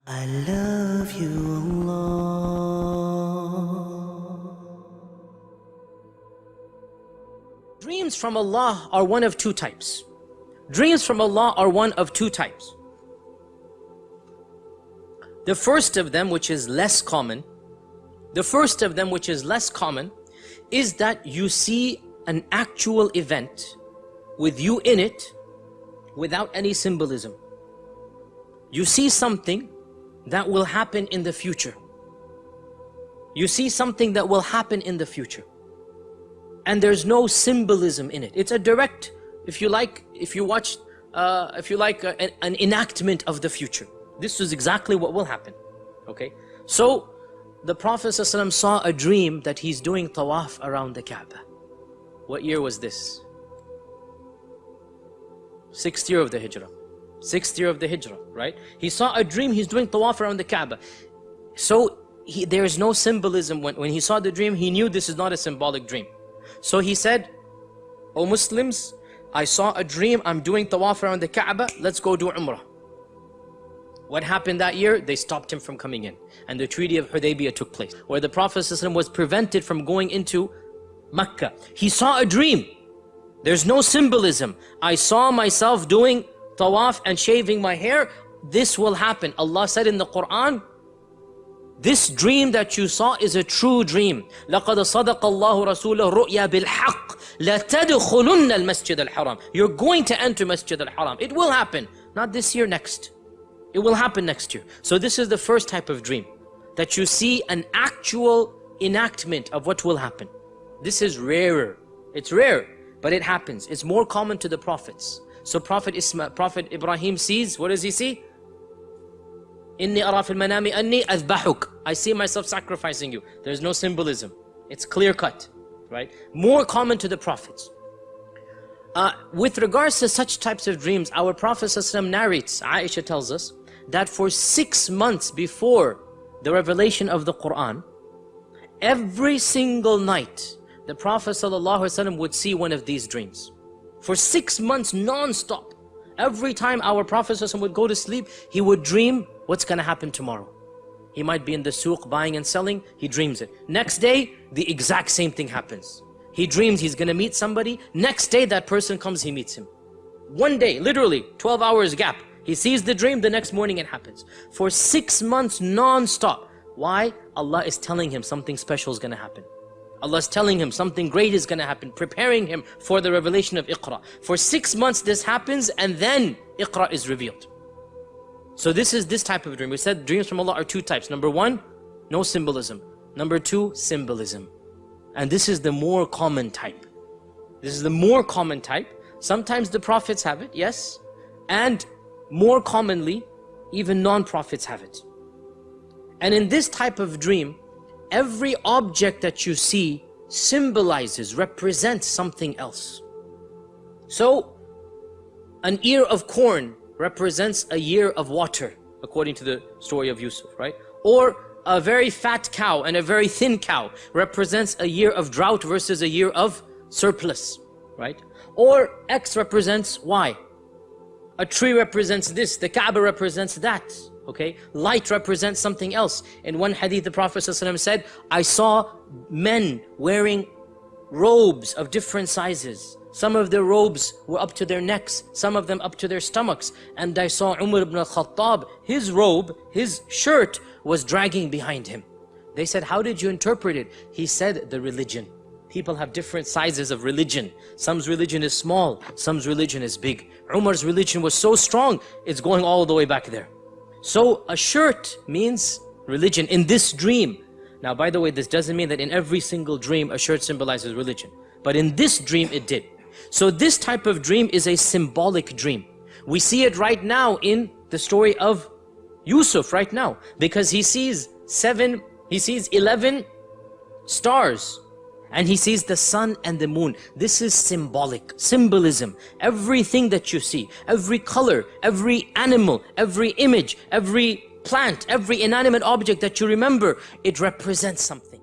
I love you, Allah. Dreams from Allah are one of two types. Dreams from Allah are one of two types. The first of them, which is less common, is that you see an actual event with you in it without any symbolism. You see something that will happen in the future. You see something that will happen in the future. And there's no symbolism in it. It's a direct, an enactment of the future. This is exactly what will happen. Okay? So, the Prophet ﷺ saw a dream that he's doing tawaf around the Kaaba. What year was this? 6th year of the Hijrah. 6th year of the Hijrah, right? He saw a dream, he's doing tawaf around the Kaaba. So, there is no symbolism. When he saw the dream, he knew this is not a symbolic dream. So he said, "O Muslims, I saw a dream, I'm doing tawaf around the Kaaba, let's go do Umrah." What happened that year? They stopped him from coming in. And the Treaty of Hudaybiyah took place, where the Prophet ﷺ was prevented from going into Mecca. He saw a dream. There's no symbolism. I saw myself doing tawaf and shaving my hair. This will happen. Allah said in the Quran, this dream that you saw is a true dream. لَقَدْ صَدَقَ اللَّهُ رَسُولَهُ رُؤْيَا بِالْحَقِّ لَتَدْخُلُنَّ الْمَسْجِدَ الْحَرَامِ. You're going to enter Masjid al-Haram. It will happen. Not this year, next. It will happen next year. So this is the first type of dream. That you see an actual enactment of what will happen. This is rarer. It's rare, but it happens. It's more common to the prophets. So Prophet Ibrahim sees, what does he see? Inni ara fil manami anni azbahuk. I see myself sacrificing you. There's no symbolism. It's clear cut, right? More common to the prophets. With regards to such types of dreams, our Prophet ﷺ narrates, Aisha tells us, that for 6 months before the revelation of the Quran, every single night, the Prophet ﷺ would see one of these dreams. For 6 months non-stop. Every time our Prophet ﷺ would go to sleep, he would dream what's going to happen tomorrow. He might be in the suq buying and selling, he dreams it. Next day, the exact same thing happens. He dreams he's going to meet somebody. Next day, that person comes, he meets him. One day, literally, 12 hours gap. He sees the dream, the next morning it happens. For 6 months non-stop. Why? Allah is telling him something special is going to happen. Allah is telling him something great is going to happen, preparing him for the revelation of Iqra. For 6 months this happens, and then Iqra is revealed. So this is this type of dream. We said dreams from Allah are two types. Number one, no symbolism. Number two, symbolism. And this is the more common type. This is the more common type. Sometimes the prophets have it, yes. And more commonly, even non-prophets have it. And in this type of dream, every object that you see symbolizes, represents something else. So, an ear of corn represents a year of water, according to the story of Yusuf, right? Or a very fat cow and a very thin cow represents a year of drought versus a year of surplus, right? Or X represents Y. A tree represents this, the Kaaba represents that, okay? Light represents something else. In one hadith, the Prophet ﷺ said, I saw men wearing robes of different sizes. Some of their robes were up to their necks, some of them up to their stomachs. And I saw Umar ibn al-Khattab, his robe, his shirt was dragging behind him. They said, how did you interpret it? He said, the religion. People have different sizes of religion. Some's religion is small, some's religion is big. Umar's religion was so strong, it's going all the way back there. So a shirt means religion in this dream. Now, by the way, this doesn't mean that in every single dream a shirt symbolizes religion. But in this dream it did. So this type of dream is a symbolic dream. We see it right now in the story of Yusuf right now. Because he sees 11 stars. And he sees the sun and the moon. This is symbolic, symbolism. Everything that you see, every color, every animal, every image, every plant, every inanimate object that you remember, it represents something.